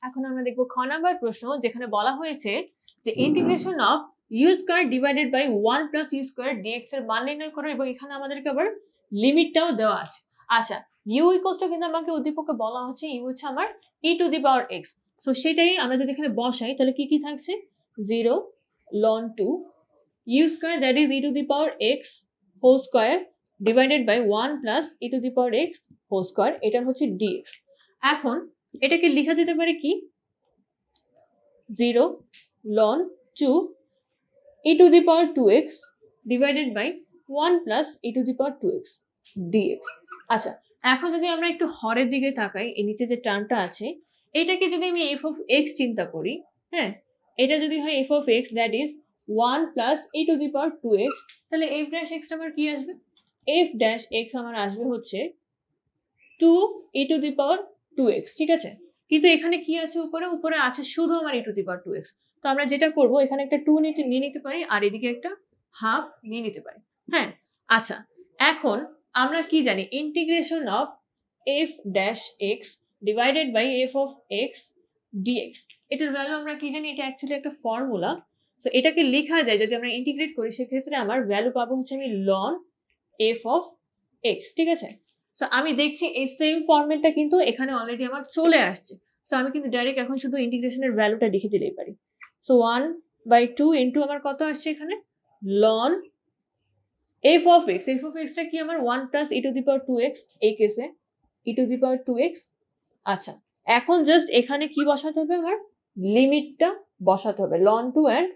এখন আমরা দেখব খ নাম্বার প্রশ্ন, যেখানে বলা হয়েছে যে integration of u square divided by 1 plus u square dx এর মান নির্ণয় করো, এবং এখানে আমাদেরকে আবার লিমিটটাও দেওয়া আছে। আচ্ছা, ইউ ইকুয়ালস টু কিন্তু আমাকে উদ্দীপকে বলা হচ্ছে ইউ হচ্ছে আমার e to the power x. So সেটাই আমরা যদি এখানে বসাই তাহলে কি কি থাকছে, 0 ln 2 u square that is e to the power x whole square divided by 1 plus e to the power x whole square, এটা হচ্ছে ডিএক্স। এখন এটাকে লেখা যেতে পারে কি, 0 ln 2 e to the power 2x divided by 1 plus e to the power 2x dx। আচ্ছা, এখন যদি আমরা একটু হরের দিকে তাকাই, এই নিচে যে টার্মটা আছে এটাকে যদি আমি f of x চিন্তা করি, হ্যাঁ, এটা যদি হয় f of x that is 1 plus e to the power 2x, তাহলে f dash x আমার কি আসবে, f dash x আমার আসবে হচ্ছে 2 e to the power 2x, ঠিক আছে। কিন্তু এখানে কি আছে, উপরে আছে শুধু আমার e to the power 2x। তো আমরা যেটা করব, এখানে একটা 2 নিয়ে নিতে পারি আর এদিকে একটা হাফ নিয়ে নিতে পারি, হ্যাঁ। আচ্ছা, এখন আমরা কি জানি, integration of f dash x divided by f of x dx, এটার ভ্যালু আমরা কি জানি, এটা অ্যাকচুয়ালি একটা ফর্মুলা। তো এটাকে লেখা যায়, যদি আমরা ইন্টিগ্রেট করি সেক্ষেত্রে আমার ভ্যালু পাবো হচ্ছে আমি ln f of x, ঠিক আছে। তো আমি দেখছি এই সেম ফরম্যাটটা কিন্তু এখানে অলরেডি আমার চলে আসছে। তো আমি কিন্তু ডাইরেক্ট এখন শুধু ইন্টিগ্রেশনের ভ্যালুটা লিখে দিলেই পারি। সো 1/2 ইন্টু আমার কত আসছে এখানে, ln f of x, f of x টা কি আমার 1 plus e two the power 2x, এই কেসে e two the power 2x। আচ্ছা, এখন জাস্ট এখানে কি বসাতে হবে, আমার লিমিটটা বসাতে হবে ln 2 and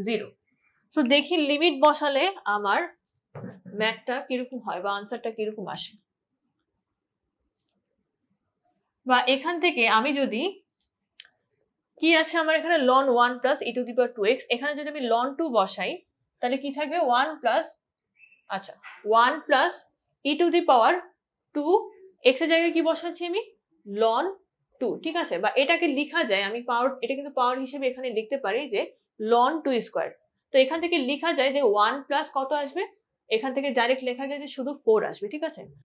0। সো দেখি লিমিট বসালে আমার ম্যাথটা কিরকম হয় বা আনসারটা কিরকম আসে। বা এখান থেকে আমি যদি কি আছে আমার এখানে ln 1 plus e two the power 2x, এখানে যদি আমি ln 2 বসাই তাহলে কি থাকবে 1 প্লাস, আচ্ছা 1 plus e two the power 2 x এর জায়গায় কি বসাচ্ছি আমি, ln 2, ঠিক আছে। বা এটাকে লেখা যায়, আমি পাওয়ার, এটা কিন্তু পাওয়ার হিসেবে এখানে লিখতে পারি যে ln 2 স্কয়ার। তো এখান থেকে লেখা যায় যে 1 প্লাস কত আসবে, এখান থেকে ডাইরেক্ট লেখা যায় যে শুধু 4 আসবে, ঠিক আছে।